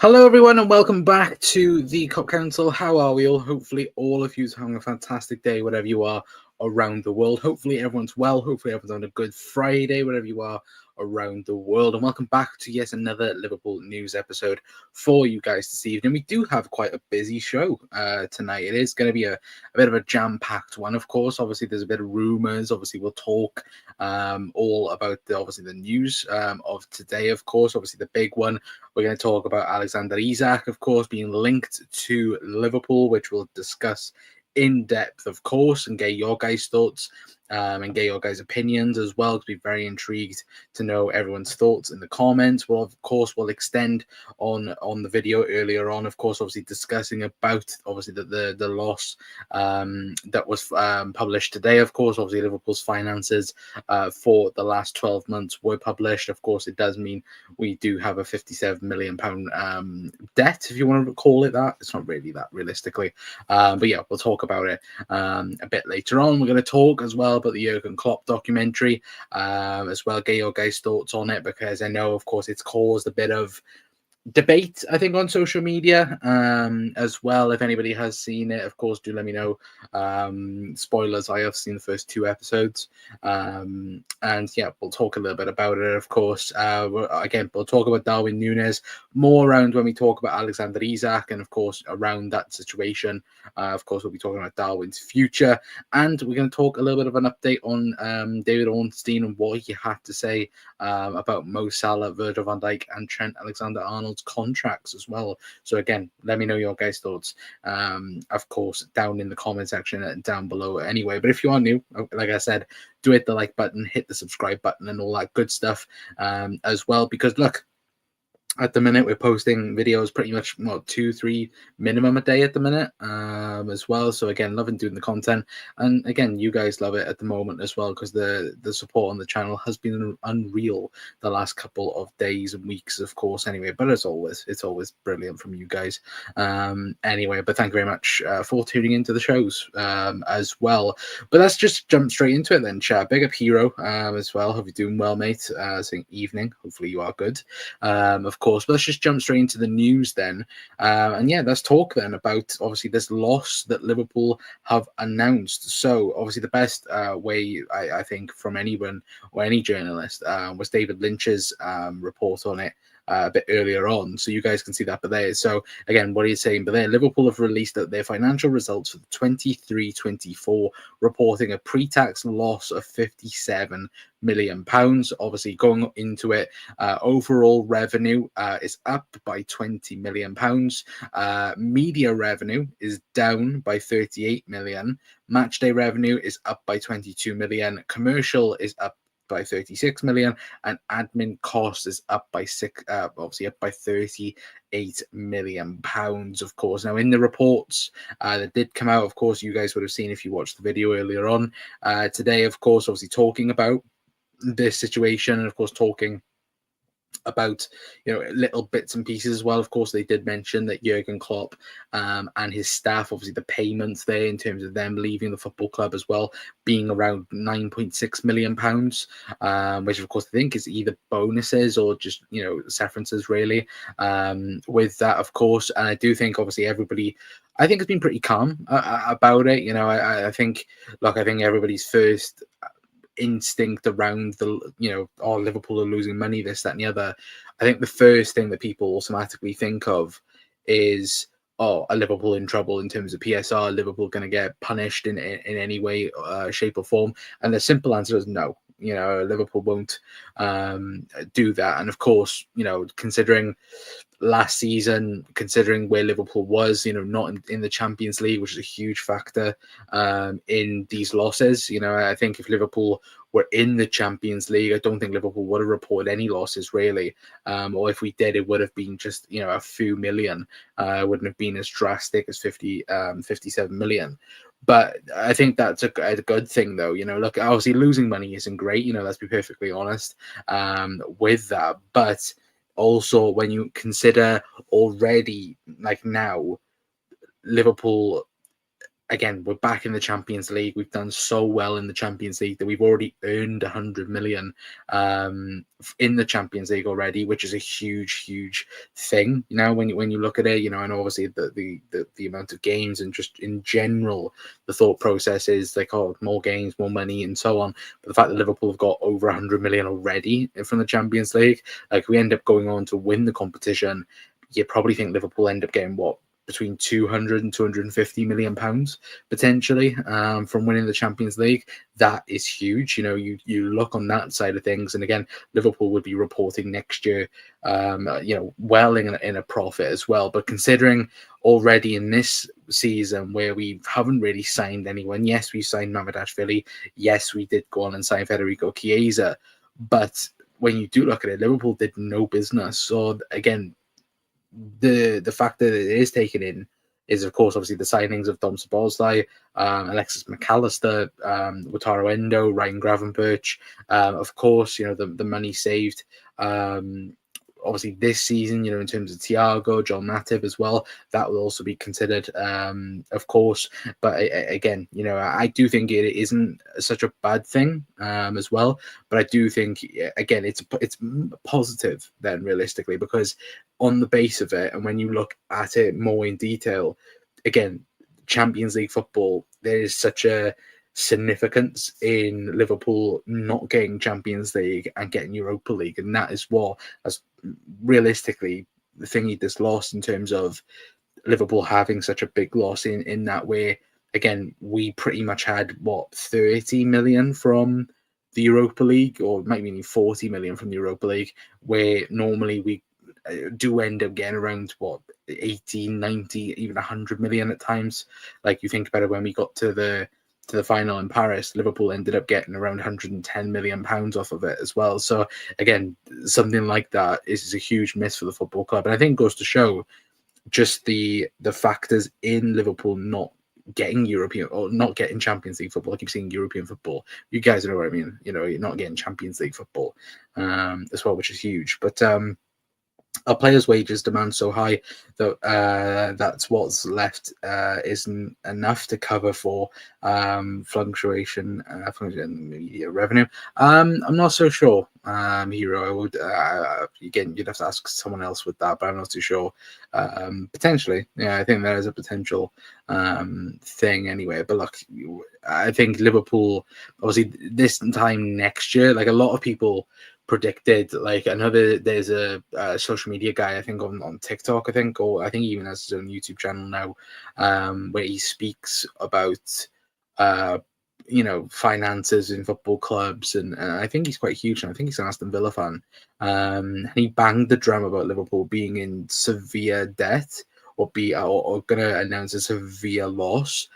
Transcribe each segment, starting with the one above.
Hello, everyone, and welcome back to the Cop Council. How are we all? Hopefully, all of you are having a fantastic day, whatever you are around the world. Hopefully, everyone's well. Hopefully, everyone's having a good Friday, whatever you are around the world. And welcome back to yet another Liverpool news episode for you guys this evening. We do have quite a busy show tonight. It is going to be a bit of a jam-packed one, of course. Obviously, there's a bit of rumours. Obviously, we'll talk all about the news of today, of course. Obviously, the big one. We're going to talk about Alexander Isak, of course, being linked to Liverpool, which we'll discuss in depth, of course, and get your guys' thoughts and get your guys' opinions as well. To be very intrigued to know everyone's thoughts in the comments. Well, of course, we'll extend on the video earlier on, of course, obviously discussing about obviously the loss that was published today. Of course, obviously Liverpool's finances for the last 12 months were published. Of course, it does mean we do have a £57 million debt, if you want to call it that. It's not really that realistically, but yeah, we'll talk about it a bit later on. We're going to talk as well about the Jurgen Klopp documentary as well, get your guys' thoughts on it, because I know, of course, it's caused a bit of debate, I think, on social media as well. If anybody has seen it, of course, do let me know. Spoilers, I have seen the first 2 episodes, and yeah, we'll talk a little bit about it, of course. Again, we'll talk about Darwin Núñez more around when we talk about Alexander Isak, and of course around that situation. Of course, we'll be talking about Darwin's future, and we're going to talk a little bit of an update on David Ornstein and what he had to say about Mo Salah, Virgil van Dijk, and Trent Alexander-Arnold's contracts as well. So again, let me know your guys' thoughts, of course, down in the comment section and down below anyway. But if you are new, like I said, do hit the like button, hit the subscribe button, and all that good stuff as well, because look, at the minute we're posting videos pretty much 2-3 minimum a day at the minute as well. So again, loving doing the content, and again, you guys love it at the moment as well, because the support on the channel has been unreal the last couple of days and weeks, of course, anyway. But as always, it's always brilliant from you guys anyway. But thank you very much for tuning into the shows as well. But let's just jump straight into it then, chat. Big up Hero as well. Hope you're doing well, mate. Saying evening, hopefully you are good, of course. But let's just jump straight into the news then, and yeah, let's talk then about obviously this loss that Liverpool have announced. So obviously the best way I think from anyone or any journalist was David Lynch's report on it a bit earlier on, so you guys can see that. But there, so again, what he's saying, but there, Liverpool have released their financial results for the 23-24, reporting a pre-tax loss of £57 million. Obviously, going into it, overall revenue is up by £20 million. Media revenue is down by £38 million. Matchday revenue is up by £22 million. Commercial is up by £36 million, and admin cost is up by obviously up by £38 million, of course. Now, in the reports that did come out, of course, you guys would have seen if you watched the video earlier on today, of course, obviously talking about this situation, and of course talking about little bits and pieces as well. Of course, they did mention that Jurgen Klopp and his staff, obviously the payments there in terms of them leaving the football club as well, being around £9.6 million, which of course I think is either bonuses or just severances really with that, of course. And I do think obviously everybody, I think, has been pretty calm about it. I think, look, I think everybody's first instinct around Liverpool are losing money, this, that, and the other. I think the first thing that people automatically think of is, are Liverpool in trouble in terms of PSR? Liverpool going to get punished in any way, shape, or form? And the simple answer is no. Liverpool won't do that. And of course, considering last season, considering where Liverpool was, not in the Champions League, which is a huge factor in these losses. I think if Liverpool were in the Champions League, I don't think Liverpool would have reported any losses really, or if we did, it would have been just a few million. It wouldn't have been as drastic as 57 million. But I think that's a good thing, though. Look, obviously losing money isn't great. Let's be perfectly honest with that. But also, when you consider already, like now, Liverpool again, we're back in the Champions League. We've done so well in the Champions League that we've already earned 100 million in the Champions League already, which is a huge thing. You know, when you look at it, you know, and obviously the amount of games and just in general, the thought process is like, oh, more games, more money, and so on. But the fact that Liverpool have got over 100 million already from the Champions League, like we end up going on to win the competition, you probably think Liverpool end up getting what, between 200 and 250 million pounds potentially from winning the Champions League. That is huge. You know, you look on that side of things, and again, Liverpool would be reporting next year, you know, well in a profit as well. But considering already in this season where we haven't really signed anyone, yes, we signed Mamadashvili, yes, we did go on and sign Federico Chiesa, but when you do look at it, Liverpool did no business. So again, the fact that it is taken in is, of course, obviously the signings of Dom Szoboszlai, Alexis McAllister, Wataru Endo, Ryan Gravenberch. Of course, you know, the money saved. Obviously, this season, you know, in terms of Thiago, John Matip as well, that will also be considered, of course. But again, you know, I do think it isn't such a bad thing as well. But I do think, again, it's positive then, realistically, because on the base of it, and when you look at it more in detail, again, Champions League football, there is such a significance in Liverpool not getting Champions League and getting Europa League, and that is what, as realistically, the thing he just lost in terms of Liverpool having such a big loss in that way. Again, we pretty much had what, 30 million from the Europa League, or maybe even 40 million from the Europa League, where normally we do end up getting around what, 80, 90, even 100 million at times. Like, you think about it, when we got to the final in Paris, Liverpool ended up getting around 110 million pounds off of it as well. So again, something like that is a huge miss for the football club, and I think it goes to show just the factors in Liverpool not getting European, or not getting Champions League football. I keep saying European football. You guys know what I mean. You know, you're not getting Champions League football as well, which is huge. But our players' wages demand so high that that's what's left isn't enough to cover for fluctuation media revenue. I'm not so sure, Hero. I would again, you'd have to ask someone else with that, but I'm not too sure. Potentially, yeah, I think there is a potential thing anyway. But look, I think Liverpool, obviously, this time next year, like a lot of people predicted, like there's a social media guy, I think on TikTok, I think, or I think he even has his own YouTube channel now, where he speaks about you know, finances in football clubs, and I think he's quite huge, and I think he's an Aston Villa fan, and he banged the drum about Liverpool being in severe debt, or gonna announce a severe loss.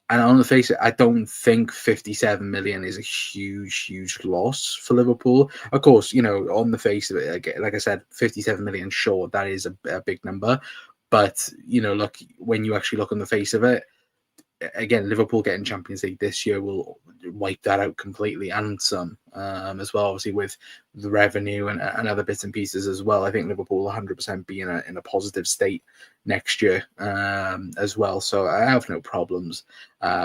And on the face of it, I don't think 57 million is a huge loss for Liverpool. Of course, you know, on the face of it, like I said, 57 million, sure, that is a big number. But, you know, look, when you actually look on the face of it, again, Liverpool getting Champions League this year will wipe that out completely, and some as well, obviously, with the revenue and other bits and pieces as well. I think Liverpool will 100% be in a positive state next year as well. So I have no problems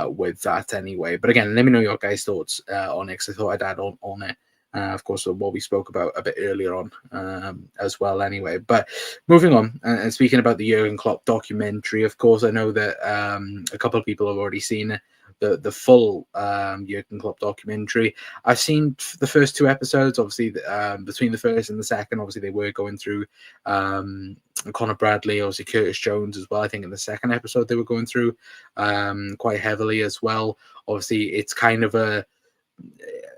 with that anyway. But again, let me know your guys' thoughts on it, because I thought I'd add on it. Of course, what we spoke about a bit earlier on as well anyway. But moving on, and speaking about the Jurgen Klopp documentary, of course, I know that a couple of people have already seen the full Jurgen Klopp documentary. I've seen the first two episodes, obviously, between the first and the second, obviously, they were going through Conor Bradley, obviously Curtis Jones as well. I think in the second episode, they were going through quite heavily as well. Obviously, it's kind of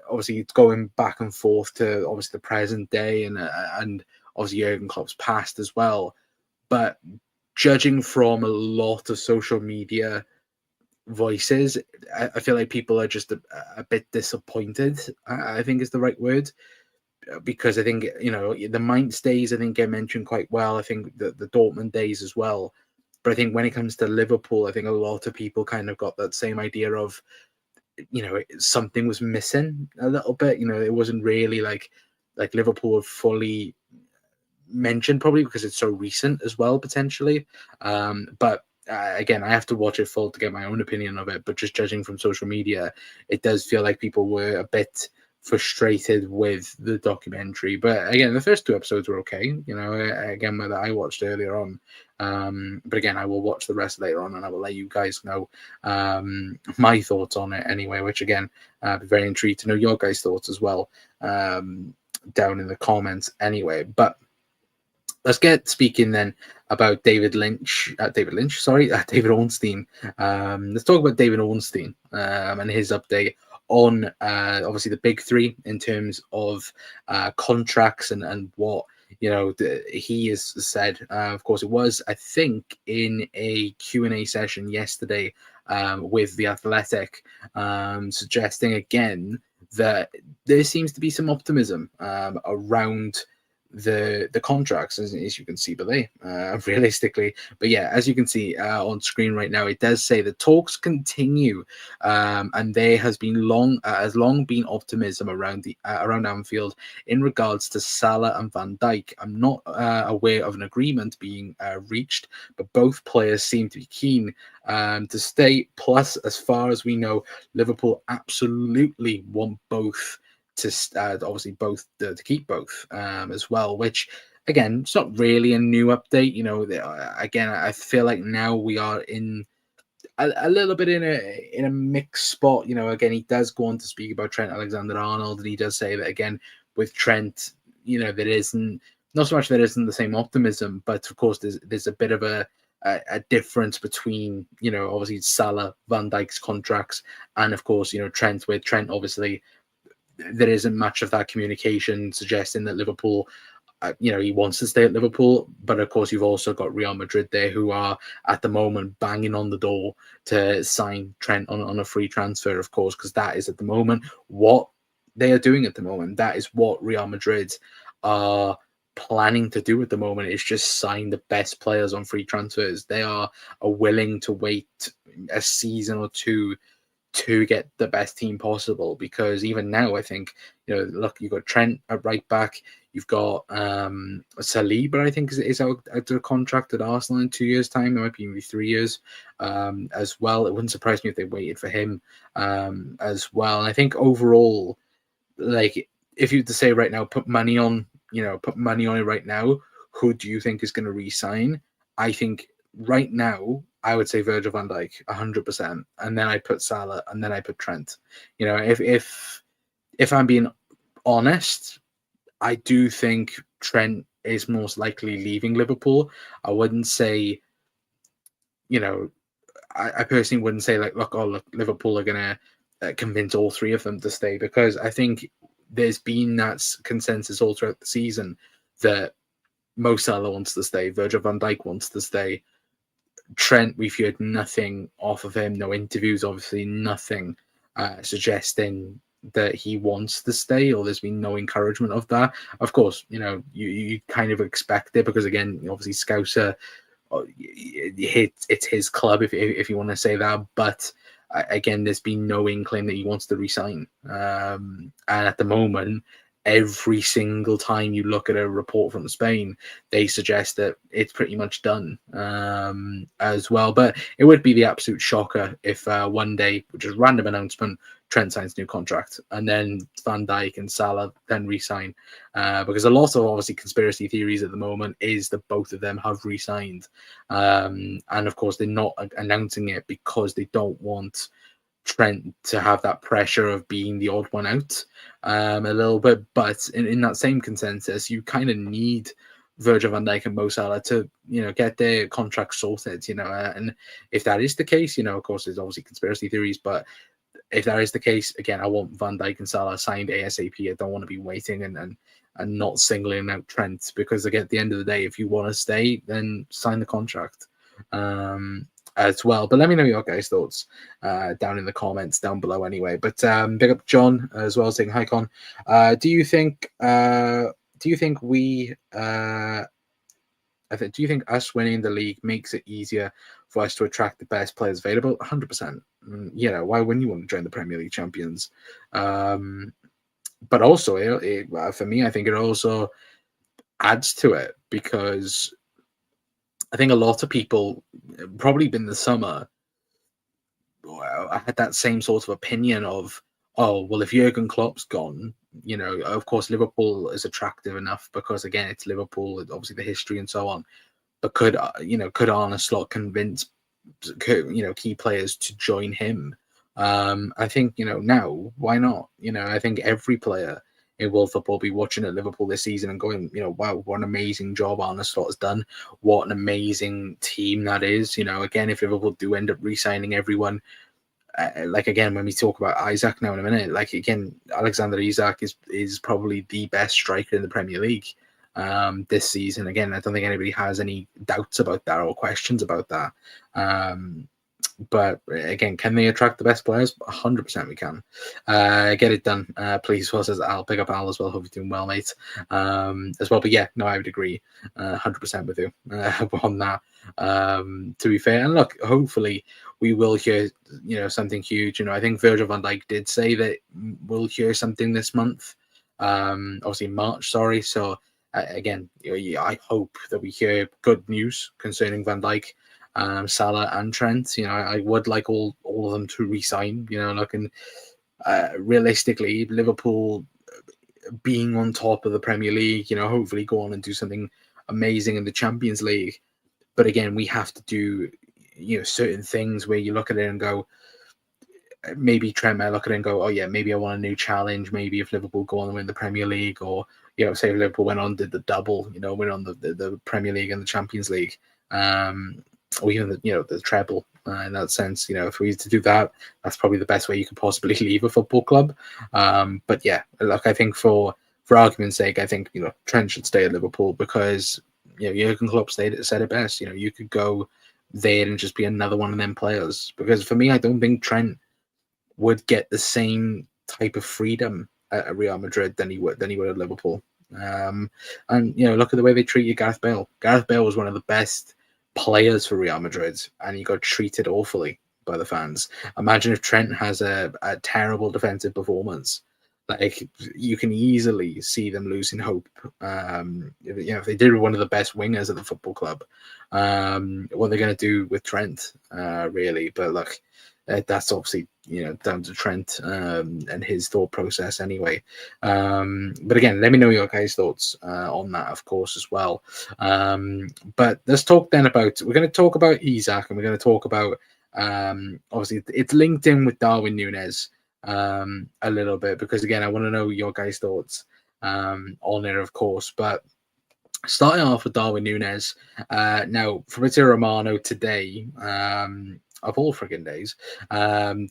obviously it's going back and forth to obviously the present day, and obviously Jurgen Klopp's past as well. But judging from a lot of social media voices, I feel like people are just a bit disappointed, I think is the right word, because I think, you know, the Mainz days, I think, get mentioned quite well. I think the Dortmund days as well. But I think when it comes to Liverpool, I think a lot of people kind of got that same idea of, you know, something was missing a little bit. You know, it wasn't really like Liverpool were fully mentioned, probably because it's so recent as well, potentially. But again, I have to watch it full to get my own opinion of it, but just judging from social media, it does feel like people were a bit frustrated with the documentary. But again, the first 2 episodes were okay. Again, whether I watched earlier on, but again, I will watch the rest later on, and I will let you guys know my thoughts on it anyway. Which again, I'd be very intrigued to know your guys' thoughts as well down in the comments anyway. But let's get speaking then about David Ornstein. Let's talk about David Ornstein and his update on obviously the big 3 in terms of contracts and what he has said. Of course, it was, I think, in a Q&A session yesterday with The Athletic, suggesting again that there seems to be some optimism around the contracts, as you can see below, realistically. But yeah, as you can see on screen right now, it does say the talks continue, and there has long been optimism around around Anfield in regards to Salah and Van Dijk. I'm not aware of an agreement being reached, but both players seem to be keen to stay. Plus, as far as we know, Liverpool absolutely want both to obviously both to keep both as well, which again, it's not really a new update. Again, I feel like now we are in a little bit in a mixed spot. Again, he does go on to speak about Trent Alexander-Arnold, and he does say that again with Trent, there isn't not so much there isn't the same optimism, but of course there's a bit of a difference between obviously Salah, Van Dijk's contracts, and of course Trent. With Trent, obviously there isn't much of that communication suggesting that Liverpool, he wants to stay at Liverpool. But of course, you've also got Real Madrid there, who are at the moment banging on the door to sign Trent on a free transfer, of course, because that is at the moment what they are doing at the moment. That is what Real Madrid are planning to do at the moment, is just sign the best players on free transfers. They are willing to wait a season or 2 to get the best team possible, because even now I think look, you've got Trent at right back, you've got Saliba, I think is out of contract at Arsenal in 2 years' time. It might be maybe 3 years as well. It wouldn't surprise me if they waited for him as well. And I think overall, like, if you were to say right now, put money on it right now, who do you think is going to re-sign? I think right now I would say Virgil van Dijk 100%, and then I put Salah, and then I put Trent. If I'm being honest, I do think Trent is most likely leaving Liverpool. I wouldn't say, I personally wouldn't say like, look, Liverpool are gonna convince all 3 of them to stay, because I think there's been that consensus all throughout the season that Mo Salah wants to stay, Virgil van Dijk wants to stay. Trent, we've heard nothing off of him, no interviews, obviously nothing suggesting that he wants to stay, or there's been no encouragement of that. Of course, you kind of expect it, because again, obviously Scouser, it's his club, if you want to say that. But again, there's been no inkling that he wants to resign. And at the moment, every single time you look at a report from Spain, they suggest that it's pretty much done as well. But it would be the absolute shocker if one day, which is random announcement, Trent signs new contract, and then Van Dijk and Salah then re-sign. Because a lot of obviously conspiracy theories at the moment is that both of them have re-signed. And of course, they're not announcing it because they don't want Trent to have that pressure of being the odd one out a little bit. But in that same consensus, you kind of need Virgil van Dijk and Mo Salah to get their contracts sorted, and if that is the case, of course there's obviously conspiracy theories, but if that is the case, again, I want Van Dijk and Salah signed ASAP. I don't want to be waiting and not singling out Trent, because again, at the end of the day, if you want to stay, then sign the contract as well. But let me know your guys' thoughts down in the comments down below anyway. But big up John as well, saying hi Con. Do you think us winning the league makes it easier for us to attract the best players available? 100%. Why wouldn't you want to join the Premier League champions? But also, for me, I think it also adds to it, because I think a lot of people, probably been the summer, I had that same sort of opinion of, oh, well, if Jurgen Klopp's gone, of course, Liverpool is attractive enough because, again, it's Liverpool, obviously the history and so on. But could Arne Slot convince, key players to join him? I think, now, why not? I think every player in world football will be watching at Liverpool this season and going, wow, what an amazing job Arne Slot has done. What an amazing team that is. Again, if Liverpool do end up re-signing everyone, again, when we talk about Isak now in a minute, again, Alexander Isak is probably the best striker in the Premier League this season. Again, I don't think anybody has any doubts about that or questions about that. But again, can they attract the best players? 100% we can. Get it done, please. Well, says I'll pick up Al as well. Hope you're doing well, mate. As well, but yeah, no, I would agree 100% with you on that. To be fair, and look, hopefully we will hear something huge. I think Virgil van Dijk did say that we'll hear something this month. Obviously March, sorry. So again, I hope that we hear good news concerning Van Dijk, Salah and Trent. I would like all of them to resign. Looking realistically, Liverpool being on top of the Premier League, hopefully go on and do something amazing in the Champions League. But again, we have to do certain things where you look at it and go, maybe Trent might look at it and go, oh yeah, maybe I want a new challenge. Maybe if Liverpool go on and win the Premier League, or say if Liverpool went on, did the double, win on the Premier League and the Champions League, or even the treble. In that sense, if we need to do that, that's probably the best way you could possibly leave a football club. But yeah, look, I think for argument's sake, I think Trent should stay at Liverpool because Jurgen Klopp said it best. You could go there and just be another one of them players. Because for me, I don't think Trent would get the same type of freedom at Real Madrid than he would at Liverpool. And look at the way they treated Gareth Bale. Gareth Bale was one of the best players for Real Madrid, and he got treated awfully by the fans. Imagine if Trent has a terrible defensive performance. You can easily see them losing hope. If they did one of the best wingers at the football club, what are they going to do with Trent, really? But look, that's obviously down to Trent and his thought process anyway. But again, let me know your guys' thoughts on that, of course, as well. But let's talk then about, we're going to talk about Isak, and we're going to talk about obviously it's linked in with Darwin Núñez a little bit, because again, I want to know your guys' thoughts on it, of course. But starting off with Darwin Núñez, now Fabrizio Romano today, of all friggin' days,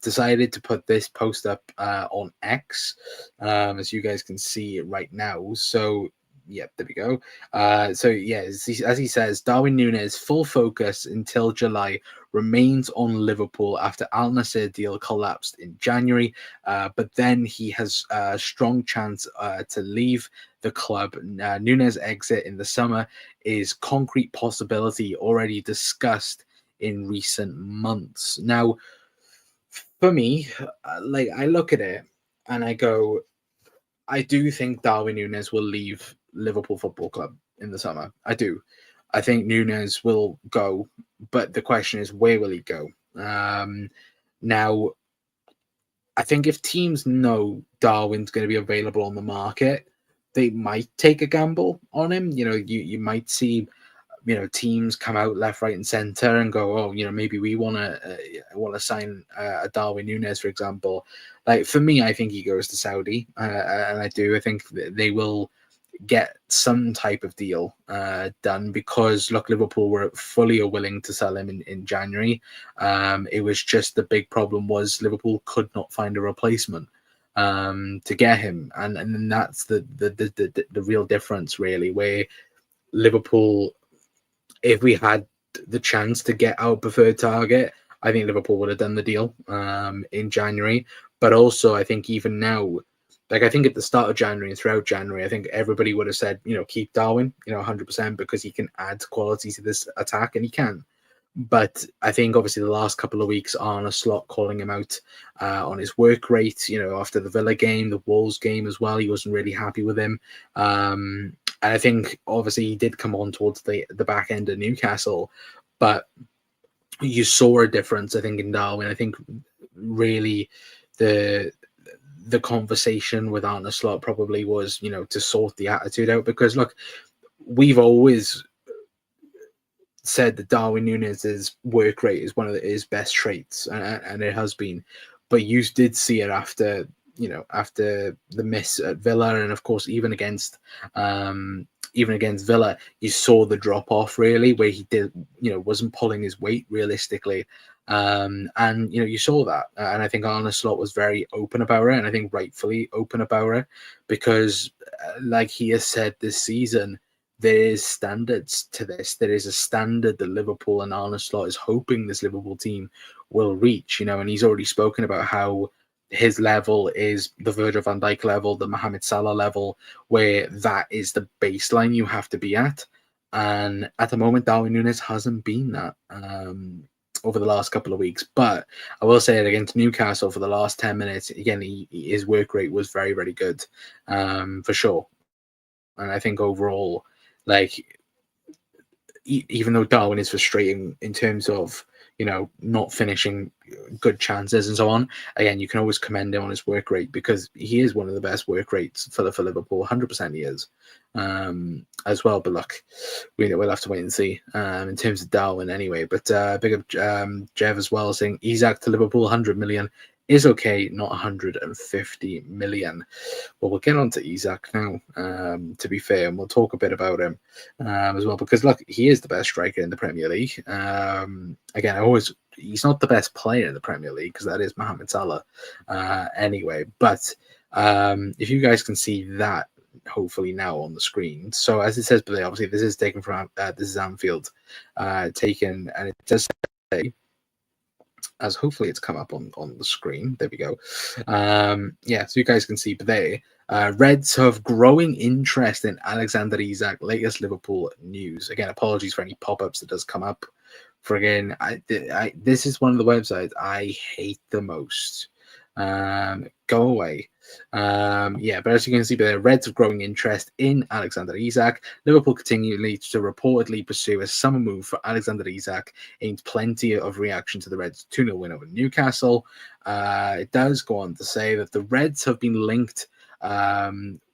decided to put this post up on X, as you guys can see it right now. So yeah, there we go. So yeah, as he says, Darwin Núñez full focus until July, remains on Liverpool after Al Nassr deal collapsed in January, but then he has a strong chance to leave the club. Núñez exit in the summer is concrete possibility already discussed in recent months. Now, for me, I look at it and I go, I do think Darwin Núñez will leave Liverpool Football Club in the summer. I do. I think Núñez will go, but the question is, where will he go? Now, I think if teams know Darwin's going to be available on the market, they might take a gamble on him. You might see teams come out left, right, and center and go, oh, maybe we want to sign a Darwin Núñez, for example. For me, I think he goes to Saudi, and I think they will get some type of deal done, because look, Liverpool were fully willing to sell him in January. It was just the big problem was Liverpool could not find a replacement to get him, and then that's the real difference, really, where Liverpool, if we had the chance to get our preferred target, I think Liverpool would have done the deal in January. But also, I think even now, I think at the start of January and throughout January, I think everybody would have said, keep Darwin, 100%, because he can add quality to this attack, and he can. But I think obviously the last couple of weeks, Arne Slot calling him out on his work rate, after the Villa game, the Wolves game as well, he wasn't really happy with him. And I think obviously he did come on towards the back end of Newcastle, but you saw a difference, I think, in Darwin. I think really the conversation with Arne Slot probably was, to sort the attitude out, because look, we've always said that Darwin Núñez's work rate is one of his best traits, and it has been. But you did see it after the miss at Villa, and of course even against Villa, you saw the drop off really, where he wasn't pulling his weight realistically. And you saw that, and I think Arne Slot was very open about it, and I think rightfully open about it, because like he has said this season, there is standards to this. There is a standard that Liverpool and Arne Slot is hoping this Liverpool team will reach, and he's already spoken about how his level is the Virgil van Dijk level, the Mohamed Salah level, where that is the baseline you have to be at. And at the moment, Darwin Núñez hasn't been that over the last couple of weeks. But I will say it against Newcastle for the last 10 minutes, again, his work rate was very, very good, for sure. And I think overall, like, even though Darwin is frustrating in terms of, not finishing good chances and so on, again, you can always commend him on his work rate, because he is one of the best work rates for Liverpool. 100% he is, as well. But look, we'll have to wait and see in terms of Darwin anyway. But big up Jev as well, saying Isak to Liverpool, 100 million is okay, not 150 million. Well, we'll get on to Isak now, to be fair, and we'll talk a bit about him as well, because look, he is the best striker in the Premier League. Again, he's not the best player in the Premier League, because that is Mohamed Salah anyway. But if you guys can see that, hopefully now on the screen. So as it says below, obviously this is taken from this is Anfield taken, and it does say, as hopefully it's come up on the screen. There we go. So you guys can see, but there, Reds have growing interest in Alexander Isak, latest Liverpool news. Again, apologies for any pop-ups that does come up. For again, this is one of the websites I hate the most. Go away. But as you can see, the Reds have growing interest in Alexander Isak. Liverpool continually to reportedly pursue a summer move for Alexander Isak, aimed plenty of reaction to the Reds' 2-0 win over Newcastle. It does go on to say that the Reds have been linked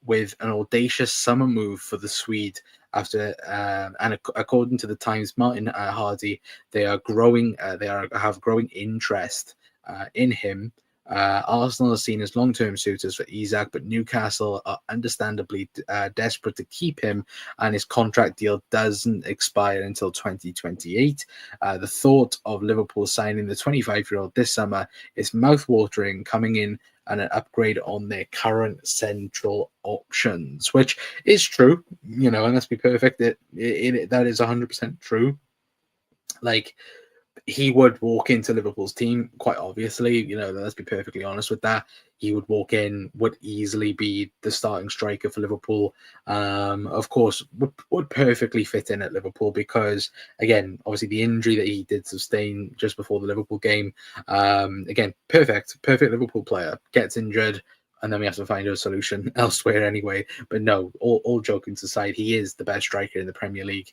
with an audacious summer move for the Swede after, and according to the Times, Martin Hardy, they are growing. Have growing interest in him. Arsenal are seen as long-term suitors for Isak, but Newcastle are understandably desperate to keep him, and his contract deal doesn't expire until 2028. The thought of Liverpool signing the 25-year-old this summer is mouth-watering, coming in and an upgrade on their current central options, which is true, and let's be perfect, that is 100% true. Like, he would walk into Liverpool's team, quite obviously, let's be perfectly honest with that. He would walk in, would easily be the starting striker for Liverpool. Of course, would perfectly fit in at Liverpool, because, again, obviously the injury that he did sustain just before the Liverpool game, again, perfect Liverpool player, gets injured, and then we have to find a solution elsewhere anyway. But no, all joking aside, he is the best striker in the Premier League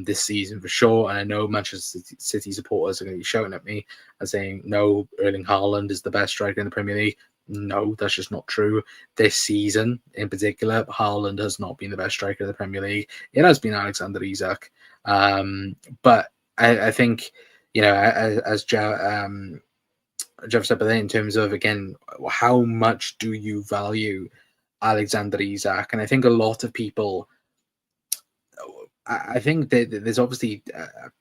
this season for sure. And I know Manchester City supporters are going to be shouting at me and saying, no, Erling Haaland is the best striker in the Premier League. No, that's just not true. This season in particular, Haaland has not been the best striker in the Premier League. It has been Alexander Isak. But I think, as Jeff said, but then in terms of, again, how much do you value Alexander Isak? And I think a lot of people, I think that there's obviously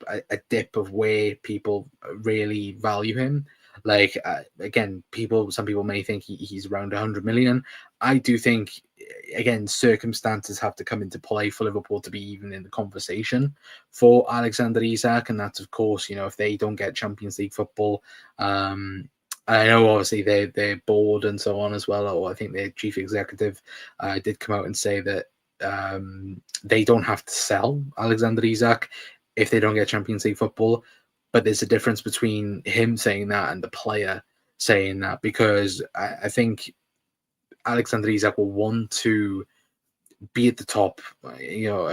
a dip of where people really value him. Like, again, some people may think he's around 100 million. I do think, again, circumstances have to come into play for Liverpool to be even in the conversation for Alexander Isak. And that's, of course, if they don't get Champions League football, I know obviously they're bored and so on as well. Or I think their chief executive did come out and say that they don't have to sell Alexander Isak if they don't get Champions League football. But there's a difference between him saying that and the player saying that, because I think Alexander Isak will want to be at the top, of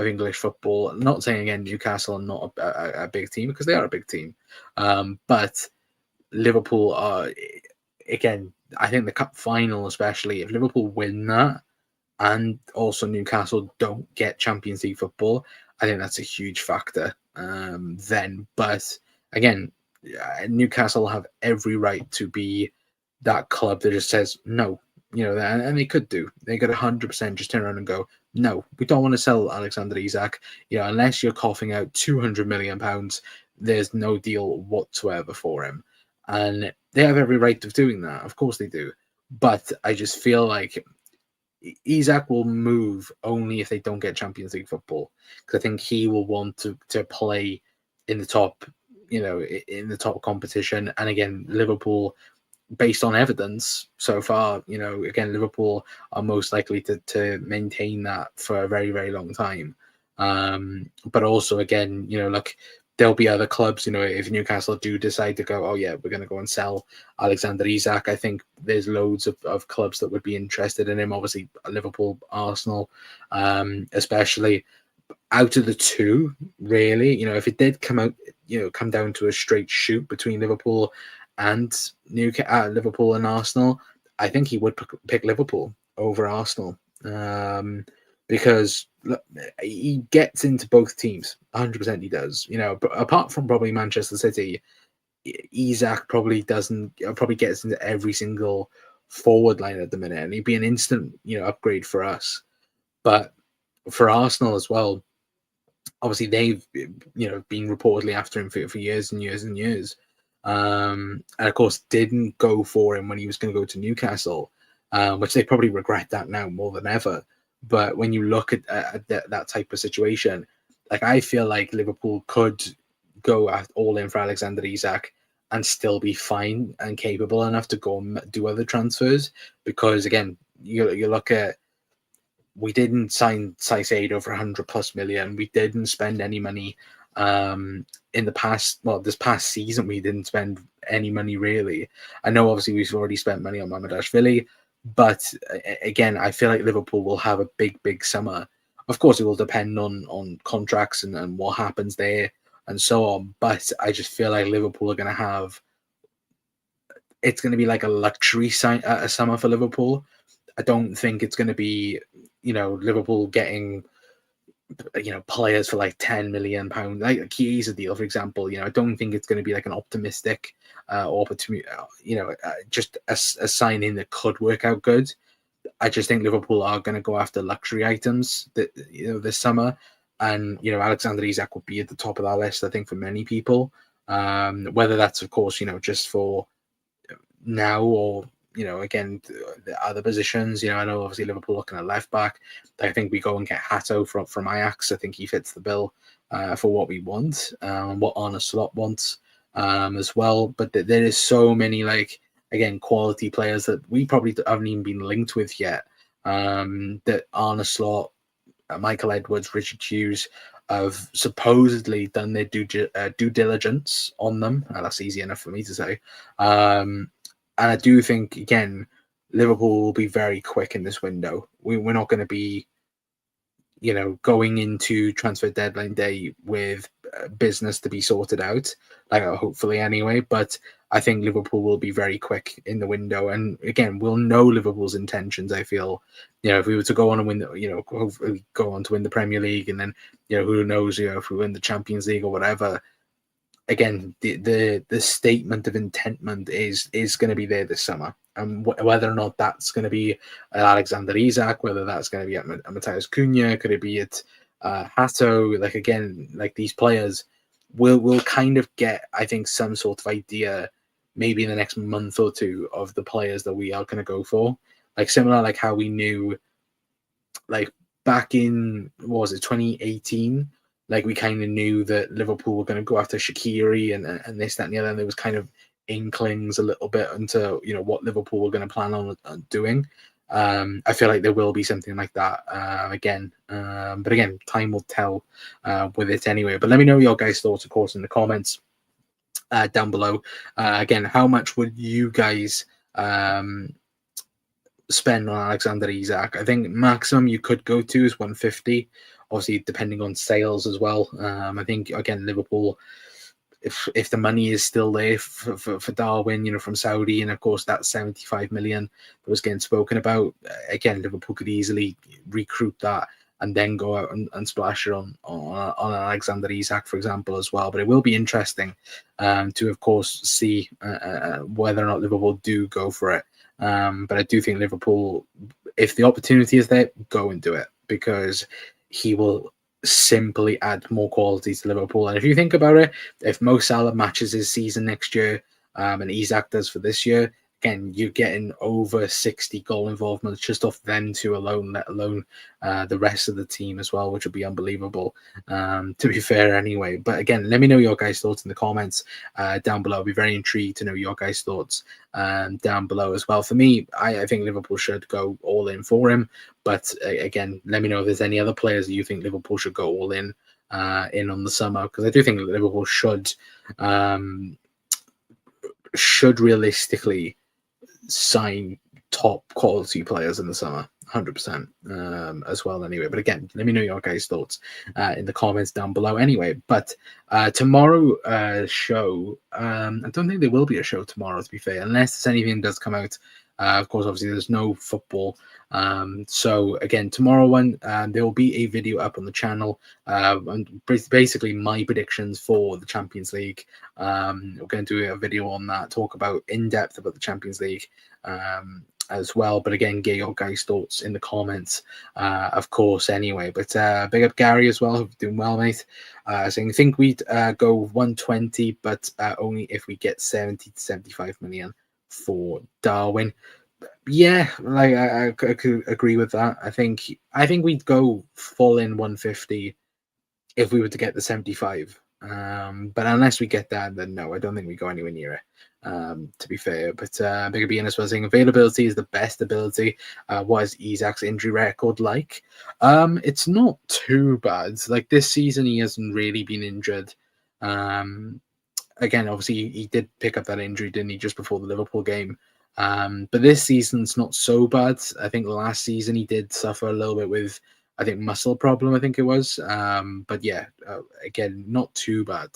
English football. I'm not saying again Newcastle are not a big team, because they are a big team, but Liverpool are, again. I think the cup final, especially if Liverpool win that, and also Newcastle don't get Champions League football, I think that's a huge factor. Then, but again, Newcastle have every right to be that club that just says no. And they could do. They could 100% just turn around and go, no, we don't want to sell Alexander Isak. Unless you're coughing out £200 million, there's no deal whatsoever for him. And they have every right of doing that. Of course they do. But I just feel like Isak will move only if they don't get Champions League football, because I think he will want to play in the top, in the top competition. And again, Liverpool, based on evidence so far, again, Liverpool are most likely to maintain that for a very, very long time. But also, again, like, there'll be other clubs, if Newcastle do decide to go, oh yeah, we're going to go and sell Alexander Isak, I think there's loads of clubs that would be interested in him. Obviously, Liverpool, Arsenal, especially. Out of the two, really, if it did come down to a straight shoot between Liverpool and Liverpool and Arsenal, I think he would pick Liverpool over Arsenal, because look, he gets into both teams 100%. He does, but apart from probably Manchester City, Isak probably gets into every single forward line at the minute, and he'd be an instant upgrade for us. But for Arsenal as well, obviously they've been reportedly after him for years and years and years, and of course didn't go for him when he was going to go to Newcastle, which they probably regret that now more than ever. But when you look at that type of situation, like, I feel like Liverpool could go all in for Alexander Isak and still be fine and capable enough to go and do other transfers, because again, you look at, we didn't sign Caicedo for 100+ million. We didn't spend any money in the past. Well, this past season, we didn't spend any money really. I know obviously we've already spent money on Mamardashvili, but again, I feel like Liverpool will have a big summer. Of course, it will depend on contracts and what happens there and so on. But I just feel like Liverpool are going to have. It's going to be like a luxury summer for Liverpool. I don't think it's going to be, Liverpool getting, players for like £10 million, like a Chiesa deal, for example. I don't think it's going to be like an optimistic opportunity, just a signing that could work out good. I just think Liverpool are going to go after luxury items that, this summer. And, Alexander Isak will be at the top of that list, I think, for many people. Whether that's, of course, just for now, or again, the other positions. I know obviously Liverpool looking at left back. I think we go and get Hato from Ajax. I think he fits the bill for what we want, what Arne Slot wants as well. But there is so many, like, again, quality players that we probably haven't even been linked with yet. That Arne Slot, Michael Edwards, Richard Hughes have supposedly done their due diligence on them. That's easy enough for me to say. And I do think, again, Liverpool will be very quick in this window. We're not going to be, going into transfer deadline day with business to be sorted out, like, hopefully anyway. But I think Liverpool will be very quick in the window. And again, we'll know Liverpool's intentions, I feel. If we were to go on and win, hopefully go on to win the Premier League, and then, who knows, if we win the Champions League or whatever. Again, the statement of intentment is going to be there this summer, and whether or not that's going to be Alexander Isak, whether that's going to be at Matheus Cunha, could it be at Hato? Like, again, like, these players will kind of get, I think, some sort of idea maybe in the next month or two of the players that we are going to go for. Like, similar, like how we knew, like, back in, what was it, 2018. Like, we kind of knew that Liverpool were going to go after Shaqiri and this, that, and the other. And there was kind of inklings a little bit into, what Liverpool were going to plan on doing. I feel like there will be something like that again. But again, time will tell with it anyway. But let me know your guys' thoughts, of course, in the comments down below. Again, how much would you guys spend on Alexander Isak. I think maximum you could go to is 150, obviously depending on sales as well. I think again Liverpool, if the money is still there for Darwin, from Saudi, and of course that 75 million that was getting spoken about, again Liverpool could easily recruit that and then go out and splash it on Alexander Isak, for example, as well. But it will be interesting to, of course, see whether or not Liverpool do go for it. But I do think Liverpool, if the opportunity is there, go and do it, because he will simply add more quality to Liverpool. And if you think about it, if Mo Salah matches his season next year and Isak does for this year, again, you're getting over 60 goal involvements just off them two alone, let alone the rest of the team as well, which would be unbelievable, to be fair anyway. But again, let me know your guys' thoughts in the comments down below. I'll be very intrigued to know your guys' thoughts down below as well. For me, I think Liverpool should go all in for him. But again, let me know if there's any other players that you think Liverpool should go all in on the summer, because I do think Liverpool should realistically sign top quality players in the summer, 100% as well anyway. But again, let me know your guys' thoughts in the comments down below anyway. But tomorrow show, I don't think there will be a show tomorrow, to be fair, unless anything does come out. Of course, obviously there's no football, so again tomorrow there will be a video up on the channel, and basically my predictions for the Champions League. We're going to do a video on that, talk about in depth about the Champions League as well. But again, get your guys' thoughts in the comments, of course anyway. But big up Gary as well, doing well, mate, saying I think we'd go 120, but only if we get 70 to 75 million for Darwin. Yeah, like I could agree with that. I think we'd go full in 150 if we were to get the 75. But unless we get that, then no, I don't think we go anywhere near it. To be fair, but Bigger being as well saying availability is the best ability. What is Isak's injury record like? It's not too bad. Like this season, he hasn't really been injured. Again, obviously he did pick up that injury, didn't he, just before the Liverpool game? But this season's not so bad. I think last season he did suffer a little bit with, I think, muscle problem, I think it was. But yeah, again, not too bad.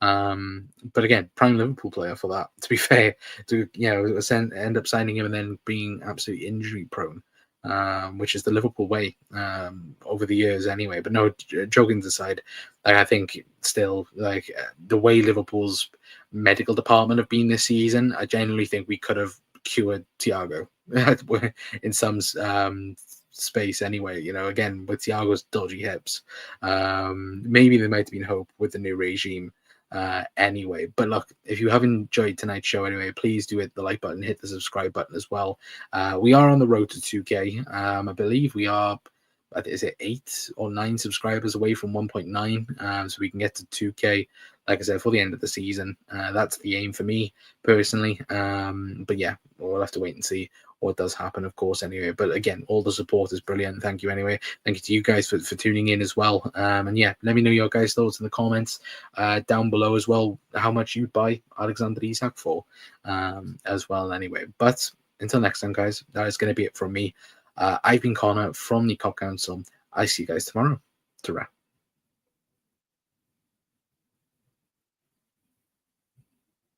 But again, prime Liverpool player for that, to be fair, to end up signing him and then being absolutely injury prone, which is the Liverpool way over the years anyway. But no, joking aside, I think still the way Liverpool's medical department have been this season, I genuinely think we could have cured Thiago in some space anyway. Again, with Thiago's dodgy hips, maybe there might have been hope with the new regime anyway. But look, if you have enjoyed tonight's show anyway, please do hit the like button, hit the subscribe button as well. We are on the road to 2K. I believe we are, is it 8 or 9 subscribers away from 1.9, so we can get to 2K, like I said, for the end of the season. That's the aim for me personally. But yeah, we'll have to wait and see what does happen, of course, anyway. But again, all the support is brilliant. Thank you anyway. Thank you to you guys for tuning in as well. And yeah, let me know your guys' thoughts in the comments down below as well, how much you'd buy Alexander Isak for as well anyway. But until next time, guys, that is going to be it from me. I've been Connor from the Cop Council. I see you guys tomorrow. Ta-ra.